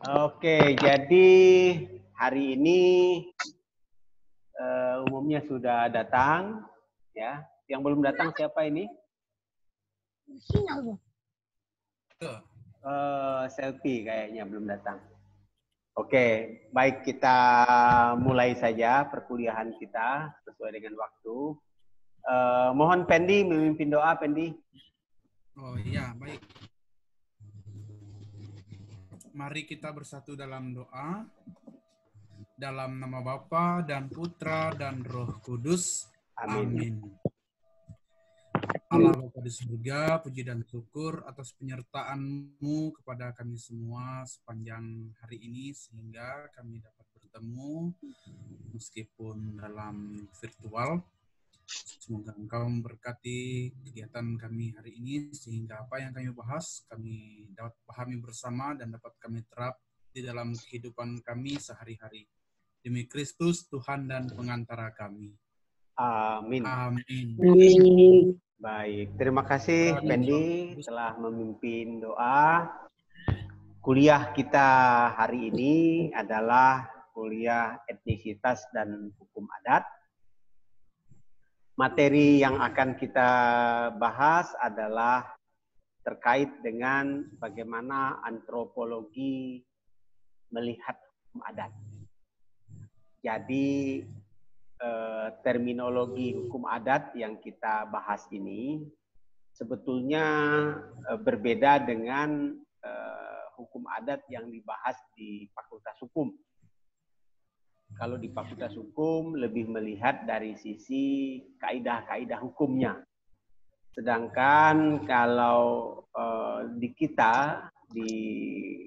Oke, jadi hari ini umumnya sudah datang, ya. Yang belum datang siapa ini? Selfie kayaknya belum datang. Oke, baik kita mulai saja perkuliahan kita sesuai dengan waktu. Mohon Pendi memimpin doa, Pendi. Oh iya, baik. Mari kita bersatu dalam doa. Dalam nama Bapa dan Putra dan Roh Kudus. Amin. Amin. Allah Bapa di surga, puji dan syukur atas penyertaan-Mu kepada kami semua sepanjang hari ini sehingga kami dapat bertemu meskipun dalam virtual. Semoga Engkau memberkati kegiatan kami hari ini sehingga apa yang kami bahas kami dapat pahami bersama dan dapat kami terap di dalam kehidupan kami sehari-hari. Demi Kristus Tuhan dan pengantara kami. Amin. Amin. Baik, terima kasih Pendi telah memimpin doa. Kuliah kita hari ini adalah kuliah etnisitas dan hukum adat. Materi yang akan kita bahas adalah terkait dengan bagaimana antropologi melihat hukum adat. Jadi terminologi hukum adat yang kita bahas ini sebetulnya berbeda dengan hukum adat yang dibahas di Fakultas Hukum. Kalau di Fakultas Hukum lebih melihat dari sisi kaidah-kaidah hukumnya. Sedangkan kalau di kita di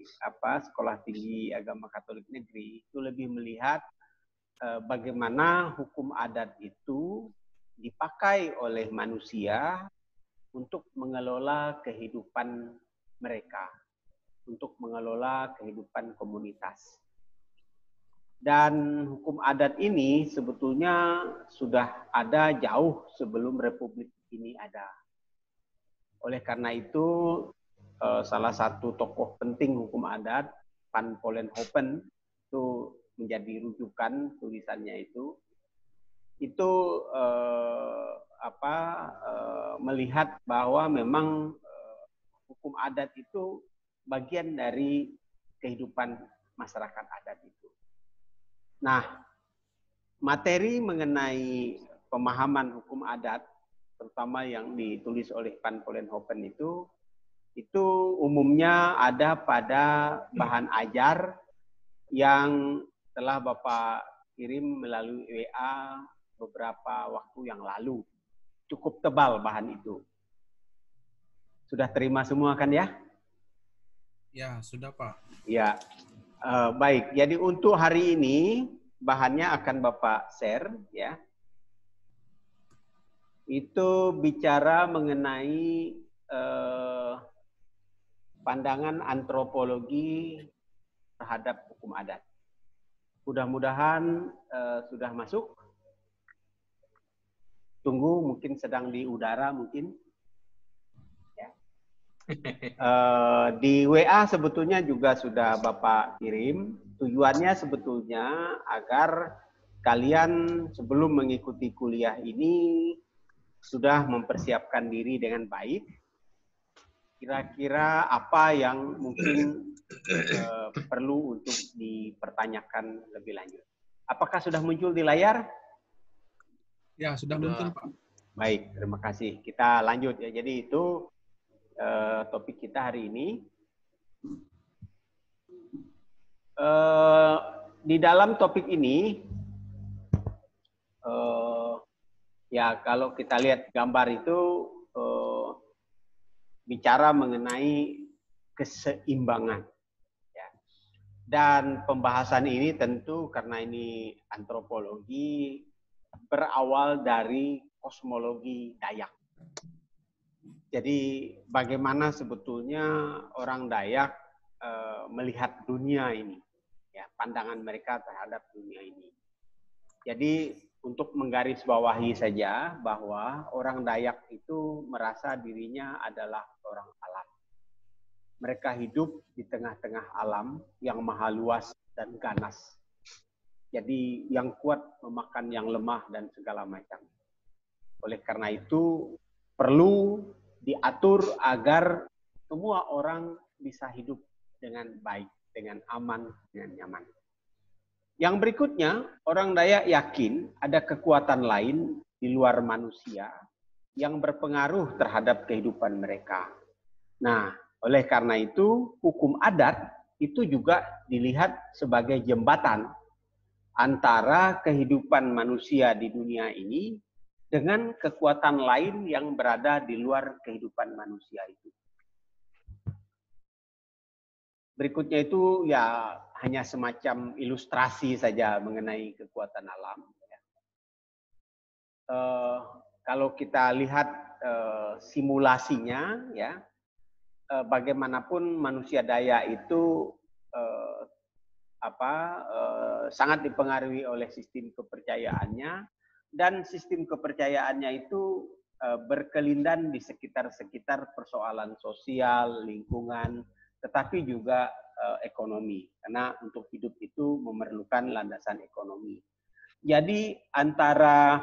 Sekolah Tinggi Agama Katolik Negeri itu lebih melihat bagaimana hukum adat itu dipakai oleh manusia untuk mengelola kehidupan mereka, untuk mengelola kehidupan komunitas. Dan hukum adat ini sebetulnya sudah ada jauh sebelum Republik ini ada. Oleh karena itu, salah satu tokoh penting hukum adat, Van Vollenhoven, itu menjadi rujukan tulisannya itu melihat bahwa memang hukum adat itu bagian dari kehidupan masyarakat adat itu. Nah, materi mengenai pemahaman hukum adat, terutama yang ditulis oleh Van Vollenhoven itu umumnya ada pada bahan ajar yang telah Bapak kirim melalui WA beberapa waktu yang lalu. Cukup tebal bahan itu. Sudah terima semua kan ya? Ya, sudah Pak. Ya, baik. Jadi untuk hari ini bahannya akan Bapak share ya. Itu bicara mengenai pandangan antropologi terhadap hukum adat. Mudah-mudahan sudah masuk. Tunggu, mungkin sedang di udara mungkin. Ya. Di WA sebetulnya juga sudah Bapak kirim. Tujuannya sebetulnya agar kalian sebelum mengikuti kuliah ini sudah mempersiapkan diri dengan baik. Kira-kira apa yang mungkin perlu untuk dipertanyakan lebih lanjut. Apakah sudah muncul di layar? Ya, sudah muncul Pak. Baik, terima kasih. Kita lanjut ya. Jadi itu topik kita hari ini. Di dalam topik ini, ya kalau kita lihat gambar itu bicara mengenai keseimbangan. Ya. Dan pembahasan ini tentu karena ini antropologi berawal dari kosmologi Dayak. Jadi bagaimana sebetulnya orang Dayak melihat dunia ini, ya, pandangan mereka terhadap dunia ini. Jadi untuk menggarisbawahi saja bahwa orang Dayak itu merasa dirinya adalah orang alam. mereka hidup di tengah-tengah alam yang maha luas dan ganas. Jadi yang kuat memakan yang lemah dan segala macam. Oleh karena itu perlu diatur agar semua orang bisa hidup dengan baik, dengan aman, dengan nyaman. Yang berikutnya, orang Dayak yakin ada kekuatan lain di luar manusia yang berpengaruh terhadap kehidupan mereka. Nah, oleh karena itu, hukum adat itu juga dilihat sebagai jembatan antara kehidupan manusia di dunia ini dengan kekuatan lain yang berada di luar kehidupan manusia itu. Berikutnya itu ya hanya semacam ilustrasi saja mengenai kekuatan alam. Kalau kita lihat simulasinya, ya, bagaimanapun manusia Dayak itu sangat dipengaruhi oleh sistem kepercayaannya, dan sistem kepercayaannya itu berkelindan di sekitar persoalan sosial, lingkungan, tetapi juga ekonomi, karena untuk hidup itu memerlukan landasan ekonomi. Jadi antara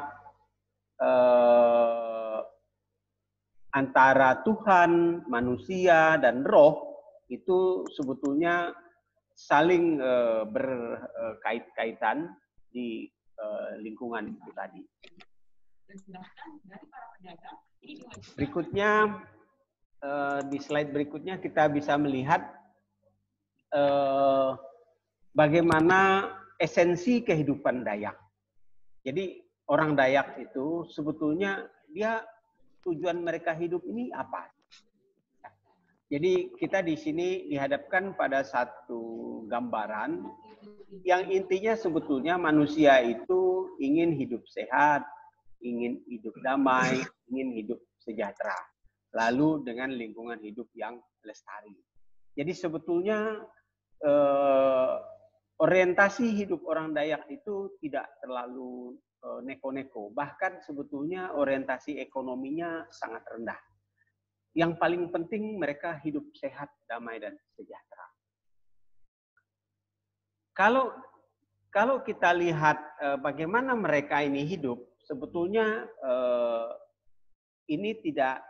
Tuhan, manusia, dan roh itu sebetulnya saling berkait-kaitan di lingkungan itu tadi. Berikutnya, di slide berikutnya kita bisa melihat bagaimana esensi kehidupan Dayak. Jadi orang Dayak itu sebetulnya dia tujuan mereka hidup ini apa? Jadi kita di sini dihadapkan pada satu gambaran yang intinya sebetulnya manusia itu ingin hidup sehat, ingin hidup damai, ingin hidup sejahtera. Lalu dengan lingkungan hidup yang lestari. Jadi sebetulnya orientasi hidup orang Dayak itu tidak terlalu neko-neko. Bahkan sebetulnya orientasi ekonominya sangat rendah. Yang paling penting mereka hidup sehat, damai, dan sejahtera. Kalau kita lihat bagaimana mereka ini hidup, sebetulnya ini tidak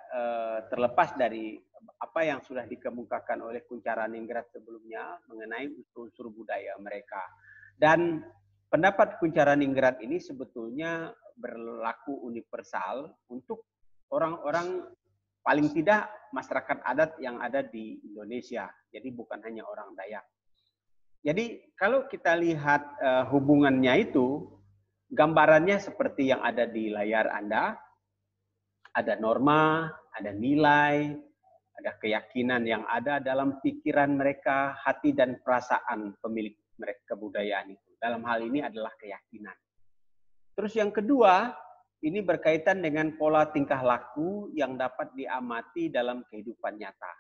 terlepas dari apa yang sudah dikemukakan oleh Kuncharaningrat sebelumnya mengenai unsur-unsur budaya mereka. Dan pendapat Kuncharaningrat ini sebetulnya berlaku universal untuk orang-orang, paling tidak masyarakat adat yang ada di Indonesia. Jadi bukan hanya orang Dayak. Jadi kalau kita lihat hubungannya itu, gambarannya seperti yang ada di layar Anda. Ada norma, ada nilai, ada keyakinan yang ada dalam pikiran mereka, hati dan perasaan pemilik mereka kebudayaan itu. Dalam hal ini adalah keyakinan. Terus yang kedua, ini berkaitan dengan pola tingkah laku yang dapat diamati dalam kehidupan nyata.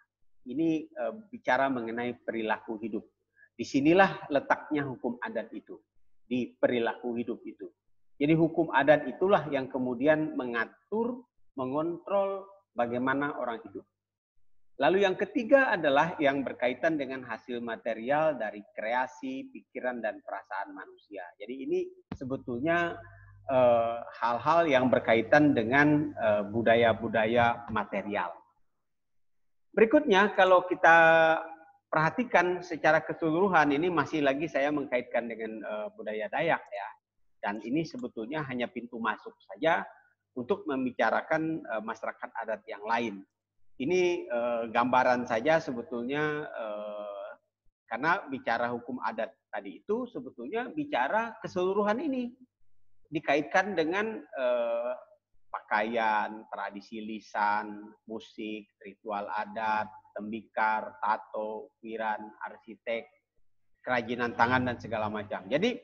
Ini bicara mengenai perilaku hidup. Disinilah letaknya hukum adat itu, di perilaku hidup itu. Jadi hukum adat itulah yang kemudian mengatur, mengontrol bagaimana orang hidup. Lalu yang ketiga adalah yang berkaitan dengan hasil material dari kreasi, pikiran, dan perasaan manusia. Jadi ini sebetulnya hal-hal yang berkaitan dengan budaya-budaya material. Berikutnya, kalau kita perhatikan secara keseluruhan, ini masih lagi saya mengkaitkan dengan budaya Dayak, ya. Dan ini sebetulnya hanya pintu masuk saja untuk membicarakan masyarakat adat yang lain. Ini gambaran saja sebetulnya, karena bicara hukum adat tadi itu sebetulnya bicara keseluruhan ini. Dikaitkan dengan pakaian, tradisi lisan, musik, ritual adat, tembikar, tato, ukiran, arsitek, kerajinan tangan, dan segala macam. Jadi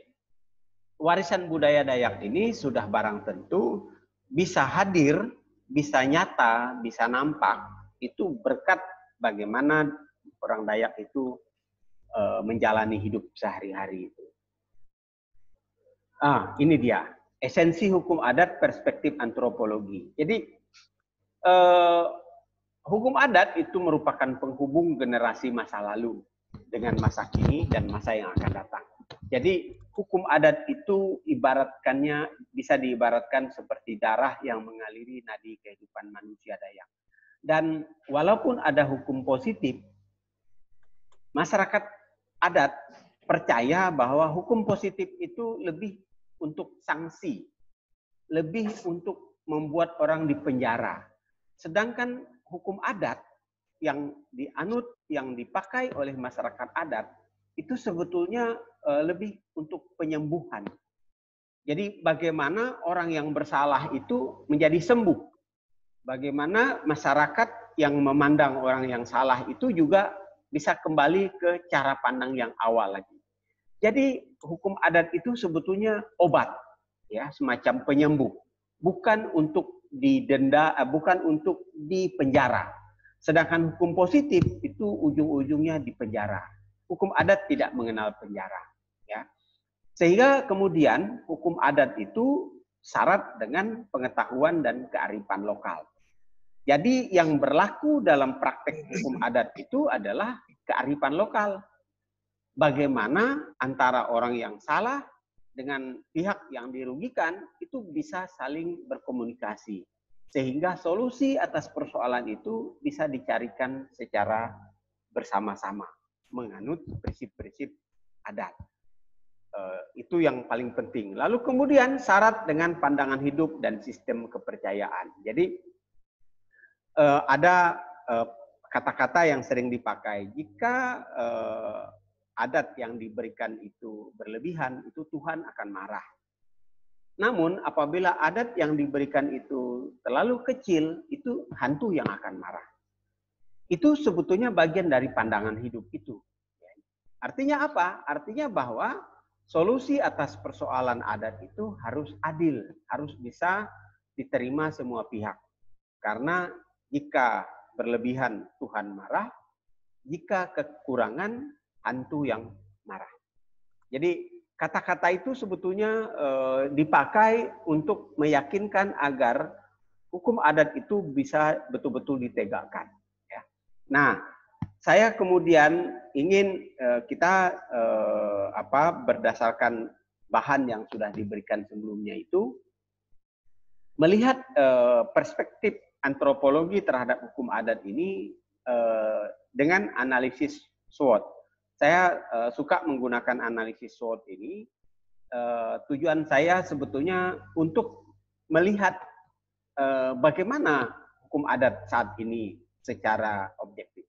warisan budaya Dayak ini sudah barang tentu bisa hadir, bisa nyata, bisa nampak, itu berkat bagaimana orang Dayak itu menjalani hidup sehari-hari itu. Ini dia, esensi hukum adat perspektif antropologi. Jadi hukum adat itu merupakan penghubung generasi masa lalu dengan masa kini dan masa yang akan datang. Jadi hukum adat itu bisa diibaratkan seperti darah yang mengaliri nadi kehidupan manusia Dayak. Dan walaupun ada hukum positif, masyarakat adat percaya bahwa hukum positif itu lebih untuk sanksi, lebih untuk membuat orang dipenjara. Sedangkan hukum adat yang dianut, yang dipakai oleh masyarakat adat, itu sebetulnya lebih untuk penyembuhan. Jadi bagaimana orang yang bersalah itu menjadi sembuh. Bagaimana masyarakat yang memandang orang yang salah itu juga bisa kembali ke cara pandang yang awal lagi. Jadi hukum adat itu sebetulnya obat, ya, semacam penyembuh. Bukan untuk didenda, bukan untuk dipenjara. Sedangkan hukum positif itu ujung-ujungnya dipenjara. Hukum adat tidak mengenal penjara, ya. Sehingga kemudian hukum adat itu syarat dengan pengetahuan dan kearifan lokal. Jadi yang berlaku dalam praktek hukum adat itu adalah kearifan lokal. Bagaimana antara orang yang salah dengan pihak yang dirugikan itu bisa saling berkomunikasi. Sehingga solusi atas persoalan itu bisa dicarikan secara bersama-sama, menganut prinsip-prinsip adat. Itu yang paling penting. Lalu kemudian syarat dengan pandangan hidup dan sistem kepercayaan. Jadi ada kata-kata yang sering dipakai. Jika adat yang diberikan itu berlebihan, itu Tuhan akan marah. Namun apabila adat yang diberikan itu terlalu kecil, itu hantu yang akan marah. Itu sebetulnya bagian dari pandangan hidup itu. Artinya apa? Artinya bahwa solusi atas persoalan adat itu harus adil, harus bisa diterima semua pihak. Karena jika berlebihan Tuhan marah, jika kekurangan hantu yang marah. Jadi kata-kata itu sebetulnya dipakai untuk meyakinkan agar hukum adat itu bisa betul-betul ditegakkan. Ya. Nah, saya kemudian ingin kita berdasarkan bahan yang sudah diberikan sebelumnya itu melihat perspektif antropologi terhadap hukum adat ini dengan analisis SWOT. Saya suka menggunakan analisis SWOT ini. Tujuan saya sebetulnya untuk melihat bagaimana hukum adat saat ini secara objektif.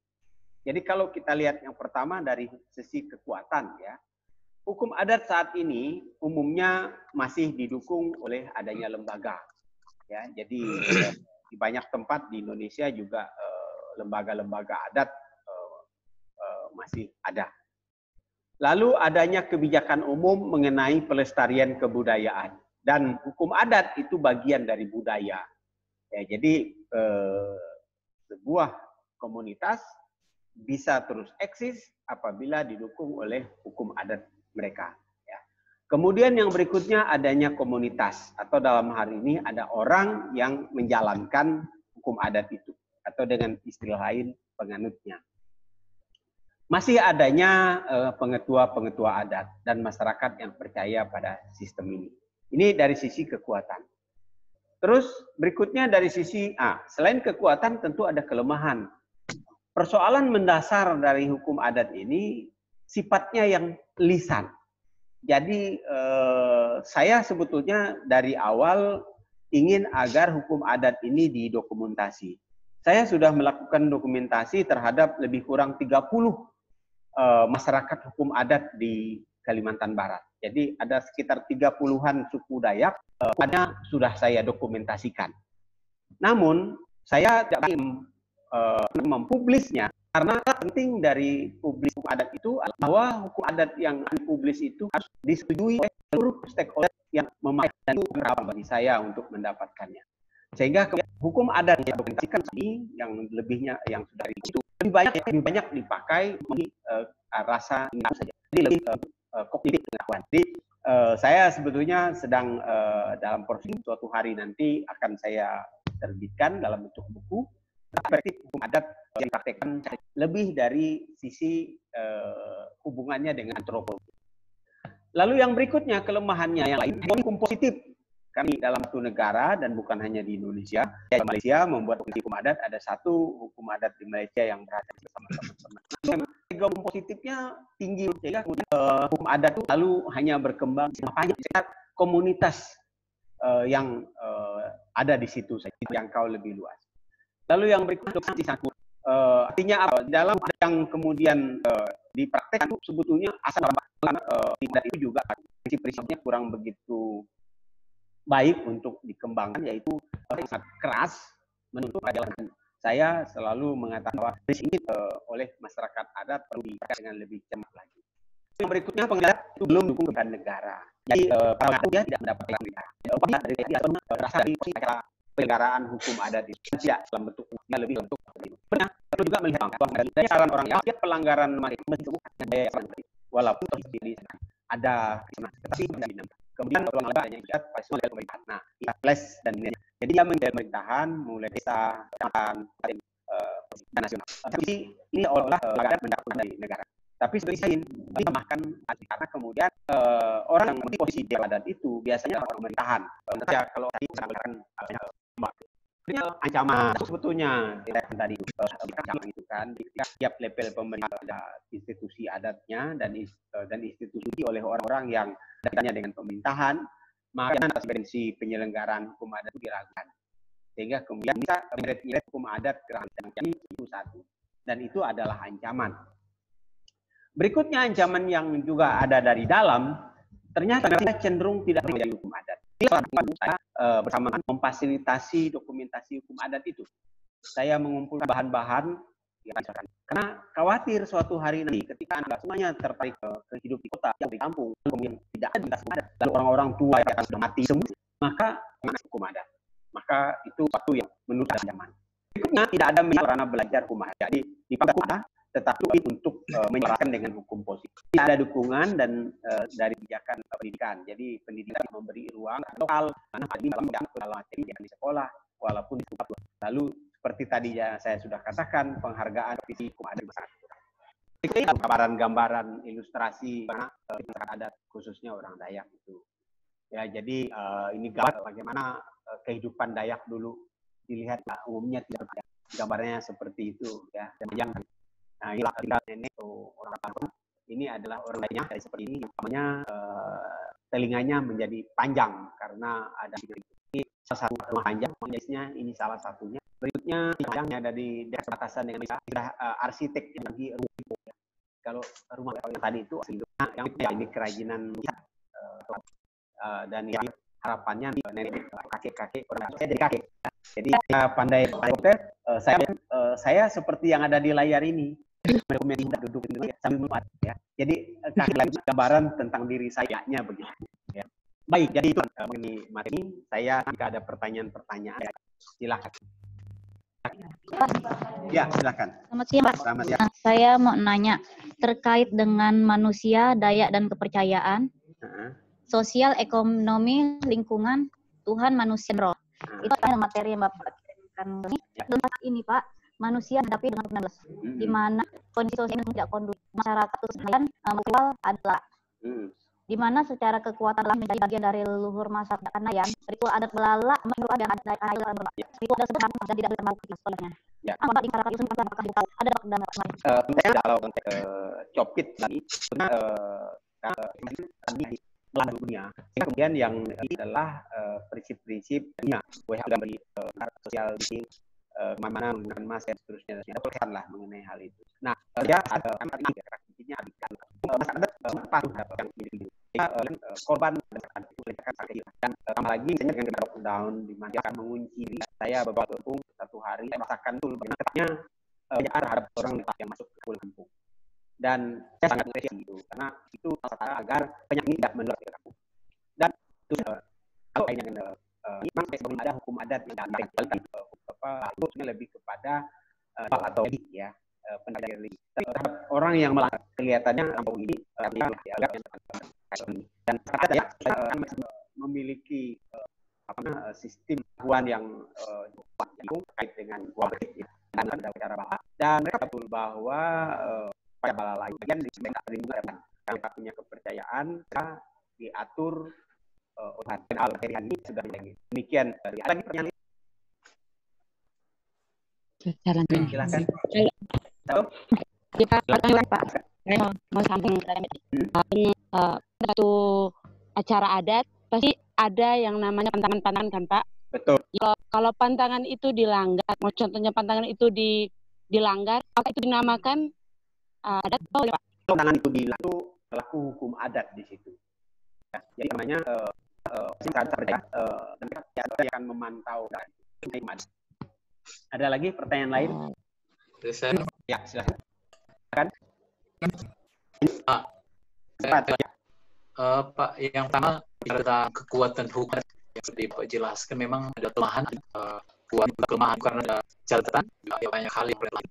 Jadi kalau kita lihat yang pertama dari sisi kekuatan, ya, hukum adat saat ini umumnya masih didukung oleh adanya lembaga. Ya, jadi di banyak tempat di Indonesia juga lembaga-lembaga adat masih ada. Lalu adanya kebijakan umum mengenai pelestarian kebudayaan dan hukum adat itu bagian dari budaya. Ya, jadi sebuah komunitas bisa terus eksis apabila didukung oleh hukum adat mereka. Ya. Kemudian yang berikutnya adanya komunitas atau dalam hal ini ada orang yang menjalankan hukum adat itu atau dengan istilah lain penganutnya. Masih adanya pengetua-pengetua adat dan masyarakat yang percaya pada sistem ini. Ini dari sisi kekuatan. Terus berikutnya dari sisi selain kekuatan tentu ada kelemahan. Persoalan mendasar dari hukum adat ini sifatnya yang lisan. Jadi saya sebetulnya dari awal ingin agar hukum adat ini didokumentasi. Saya sudah melakukan dokumentasi terhadap lebih kurang 30 masyarakat hukum adat di Kalimantan Barat. Jadi ada sekitar 30-an suku Dayak, sudah saya dokumentasikan. Namun saya tidak mempublisnya karena penting dari publis hukum adat itu adalah bahwa hukum adat yang dipublis itu harus disetujui oleh seluruh stakeholder yang memakai dan itu berat bagi saya untuk mendapatkannya. Sehingga hukum adat yang dokumentasikan ini yang lebihnya yang sudah itu lebih banyak dipakai rasa ingin saja. Jadi lebih kognitif pengetahuan. Jadi saya sebetulnya sedang dalam proses suatu hari nanti akan saya terbitkan dalam bentuk buku perspektif hukum adat yang dipraktekkan lebih dari sisi hubungannya dengan antropologi. Lalu yang berikutnya, kelemahannya yang lain, hukum positif. Kami dalam satu negara dan bukan hanya di Indonesia, di Malaysia membuat hukum adat, ada satu hukum adat di Malaysia yang berada bersama teman-teman. Hukum positifnya tinggi, sehingga hukum adat itu lalu hanya berkembang banyak komunitas yang ada di situ saja, yang kau lebih luas. Lalu yang berikutnya artinya apa? Dalam yang kemudian dipraktekkan sebetulnya asal tidak itu juga prinsip-prinsipnya kurang begitu baik untuk dikembangkan, yaitu sangat keras menuntut perjalanan. Saya selalu mengatakan bahwa prinsip ini oleh masyarakat adat perlu dipraktekkan dengan lebih cermat lagi. Yang berikutnya, pengadat itu belum dukung kepada negara. Jadi para dia tidak mendapatkan negara. Dia berasal dari penyelenggaraan hukum adat itu tidak dalam bentuknya lebih bentuk benar. Perlu juga melihat bahwa ada orang yang pelanggaran mereka walaupun ada tetapi kemudian orang lain yang lihat model pemerintahan. Nah, plus dan ini. Jadi dia menjadi pemerintahan mulai desa, kecamatan, nasional. Tapi ini olah pelanggaran mendapatkan dari negara. Tapi sebagai ditambahkan karena kemudian orang yang di posisi di adat itu biasanya orang pemerintahan. Kalau tadi misalkan ancaman sebetulnya tadi itu kan di setiap level pemerintah ada institusi adatnya dan institusi oleh orang-orang yang kaitannya dengan pemerintahan, maka transparansi penyelenggaraan hukum adat itu diragukan, sehingga kemudian bisa menyeret hukum adat ke ranah itu satu, dan itu adalah ancaman. Berikutnya ancaman yang juga ada dari dalam, ternyata cenderung tidak menjadi hukum adat. Saya bersama memfasilitasi dokumentasi hukum adat itu. Saya mengumpulkan bahan-bahan karena khawatir suatu hari nanti ketika anak semuanya tertarik ke hidup di kota yang di kampung, kemudian tidak ada hukum adat, dan orang-orang tua yang sudah mati semua, maka hukum adat. Maka itu suatu yang menurut ancaman. Berikutnya tidak ada sarana belajar hukum adat. Jadi di Papua tetapi untuk menyelaraskan dengan hukum positif. Tidak ada dukungan dan dari kebijakan pendidikan. Jadi pendidikan memberi ruang lokal mana dalam materi di sekolah walaupun di Papua. Lalu seperti tadi ya saya sudah katakan, penghargaan visi hukum adat sangat kurang. Gambaran-gambaran ilustrasi masyarakat adat khususnya orang Dayak itu. Ya, jadi ini gambar bagaimana kehidupan Dayak dulu dilihat umumnya tidak ada gambarnya seperti itu ya. Yang nah, inilah nenek atau orang kampung. Ini adalah orang lainnya dari seperti ini, namanya telinganya menjadi panjang karena ada ini salah satu rumah panjang, ini salah satunya. Berikutnya yang ada di daerah batasan dengan sudah arsitek yang lagi rumah. Kalau rumah yang tadi itu yang ini kerajinan dan yang harapannya nenek kakek-kakek orang saya jadi kakek. Jadi pandai saya seperti yang ada di layar ini. Duduk sambil membuat ya. Jadi gambaran tentang diri sayanya begitu ya. Baik, jadi itu mengenai materi. Saya jika ada pertanyaan-pertanyaan silakan. Ya, silakan. Selamat siang, Pak. Selamat siang. Saya mau nanya terkait dengan manusia, Dayak dan kepercayaan, sosial, ekonomi, lingkungan, Tuhan, manusia, roh. Itu adalah materi yang Bapak kirimkan ini, Pak. Manusia menghadapi dengan 19, di mana kondisi sosial ini tidak kondusif, masyarakat dan ritual adalah di mana secara kekuatan telah menjadi bagian dari leluhur masyarakat Kanayan. Ritual adat Belala merupakan dan adat ritual tersebut dan tidak terlalu olehnya. Apa di masyarakat itu ada kalau konteks copit tadi melalui dunia. Kemudian yang ini adalah prinsip-prinsip dunia, WHO beri sosial distancing, mana menggunakan masker seterusnya, lah mengenai hal itu. Nah, dia ada intinya masyarakat patuh yang ini korban dan tambah lagi misalnya dengan lockdown di mana akan mengunci diri saya beberapa kampung satu hari saya merasakan tuh bagaimana terhadap orang yang masuk ke kampung, dan saya sangat mengapresiasi itu karena itu agar penyakit ini tidak menular ke kampung. Dan itu kalau kaitannya memang sebelum ada hukum adat yang harusnya lebih kepada atau ya pendapat terhadap orang yang melanggar kelihatannya kampung ini dan ya memiliki sistem yang terkait dengan wabah Dan mereka betul bahwa pada bala lain bagian di perlindungan mereka punya kepercayaan diatur oleh materi ini sudah demikian. Ada lagi pertanyaan? Silakan. Pak, saya mau sambung satu acara adat pasti ada yang namanya pantangan-pantangan kan Pak? Betul. Kalau pantangan itu dilanggar, mau contohnya pantangan itu dilanggar, apa itu dinamakan adat atau Pak? Pantangan itu dilanggar pelaku hukum adat di situ. Ya, jadi namanya mereka akan memantau dan ada lagi pertanyaan lain? Ya, silakan. Pak, yang pertama tentang kekuatan hukum yang seperti Pak jelaskan memang ada kelemahan, kelemahan karena ada catatan banyak hal yang berlaku.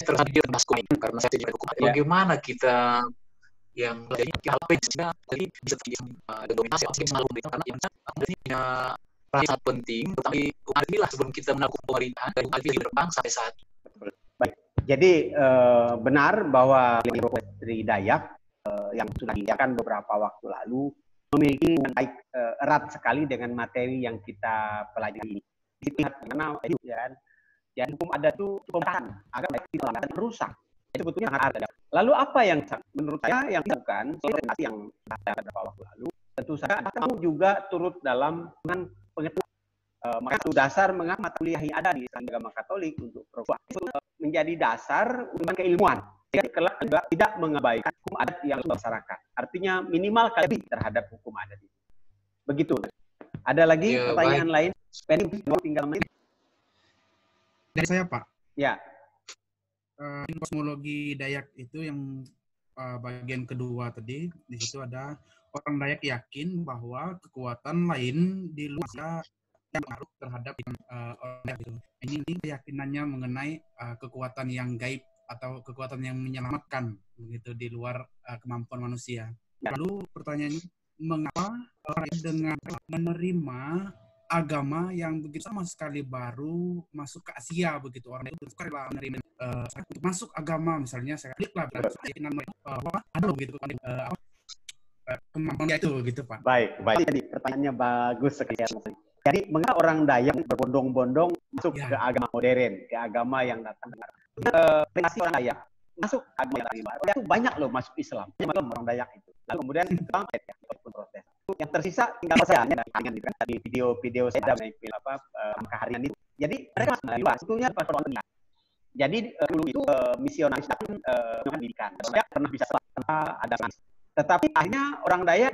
Terus dia masuk karena saya tidak hukum. Bagaimana kita yang jadi hal jadi bisa dominasi karena yang punya peran sangat penting, tetapi inilah sebelum kita melakukan pemerintahan dan berkembang sampai saat ini. Baik. Jadi benar bahwa dari Dayak yang sudah dijalankan beberapa waktu lalu memiliki baik erat sekali dengan materi yang kita pelajari ini. Itu karena ya, hukum adat itu cukup tahan agar tidak merusak. Itu sebetulnya sangat ada. Lalu apa yang menurut saya yang dilakukan orientasi yang ada beberapa waktu lalu, tentu saja kamu juga turut dalam pengetahuan. Maka itu dasar mengapa mata kuliah yang ada di agama Katolik untuk perempuan itu menjadi dasar untuk keilmuan. Jadi kelak juga tidak mengabaikan hukum adat yang masyarakat. Artinya minimal kali terhadap hukum adat itu. Begitu. Ada lagi pertanyaan lain? Penny, tinggal menit. Dari saya Pak. Ya. Kosmologi Dayak itu yang bagian kedua tadi, di situ ada orang Dayak yakin bahwa kekuatan lain di luar yang pengaruh terhadap orang Dayak itu. Ini keyakinannya mengenai kekuatan yang gaib atau kekuatan yang menyelamatkan begitu di luar kemampuan manusia. Lalu pertanyaannya, mengapa orang dengan menerima agama yang begitu sama sekali baru masuk ke Asia begitu, orang itu sekali lah menerima masuk agama misalnya saya klik lah keyakinan mereka ada begitu kemampuan itu gitu Pak. Baik. Jadi pertanyaannya bagus sekali. Jadi mengapa orang Dayak berbondong-bondong masuk ke agama modern, ke agama yang datang dari orang Dayak masuk agama yang baru itu banyak loh masuk Islam, orang Dayak itu. Lalu kemudian proses. Yang tersisa tinggal saya di video saya ada keharian itu. Jadi mereka masih sebetulnya persoalan. Jadi dulu itu misionaris pendidikan. Saya pernah bisa ada, tetapi akhirnya orang Dayak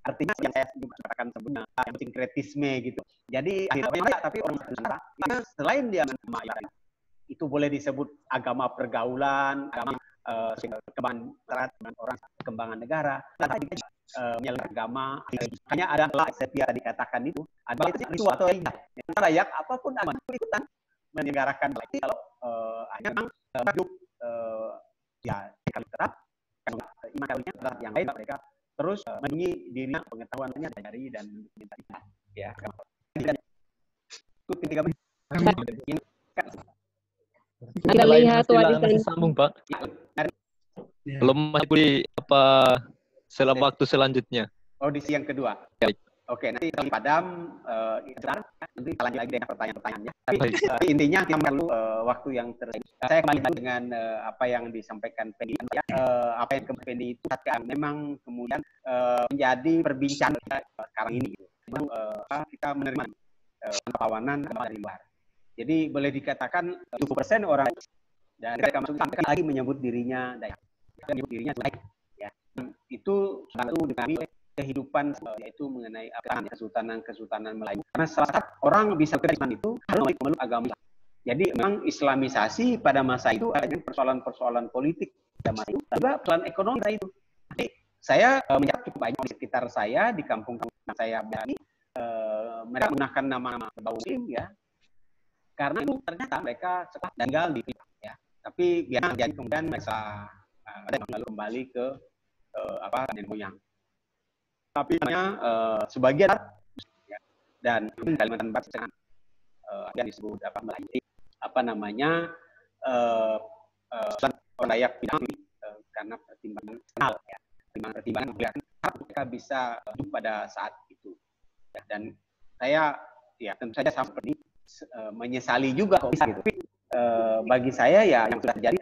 artinya yang saya juga katakan sebelumnya yang sinkretisme gitu. Jadi akhirnya tapi orang Nusantara selain dia mengenai itu boleh disebut agama pergaulan, agama perkembangan orang perkembangan negara, menyalahkan agama. Hanya ada setiap dikatakan itu ada itu atau tidak. Dayak apapun agama ikutan menyelenggarakan itu kalau hanya memang hidup ya kali terap iman kalinya yang lain mereka terus melindungi dirinya pengetahuannya dari dan ya itu tiga kita lihat warisan sambung Pak. Belum masih apa selama waktu selanjutnya. Audisi yang kedua. Oke, nanti kami padam nanti kita lanjut lagi dengan pertanyaan-pertanyaannya. Tapi intinya kita perlu waktu yang saya kembali dengan apa yang disampaikan Penny. Apa yang Penny itu memang kemudian menjadi perbincangan sekarang ini. Memang kita menerima perlawanan dari luar. Jadi boleh dikatakan 70% orang dan mereka maksudnya lagi menyebut dirinya Dayak, menyebut dirinya Dayak. Ya, itu satu dengan kehidupan yaitu mengenai kesultanan Melayu. Karena salah satu orang bisa beriman itu harus memeluk agama. Jadi memang Islamisasi pada masa itu ada persoalan-persoalan politik pada masa itu, juga persoalan ekonomi itu. Jadi saya melihat cukup banyak di sekitar saya di kampung saya mereka menggunakan nama-nama berbau Muslim ya. Karena itu ternyata mereka setelah tinggal di ya. Tapi biar jadi kemudian mereka lalu kembali ke nenek moyang. Tapi sebagian ya, dan Kalimantan Barat yang disebut melayani orang Dayak Pinang karena pertimbangan kenal ya, pertimbangan mereka bisa hidup pada saat itu ya, dan saya ya tentu saja sama seperti menyesali juga kalau bisa gitu. Bagi saya ya yang sudah terjadi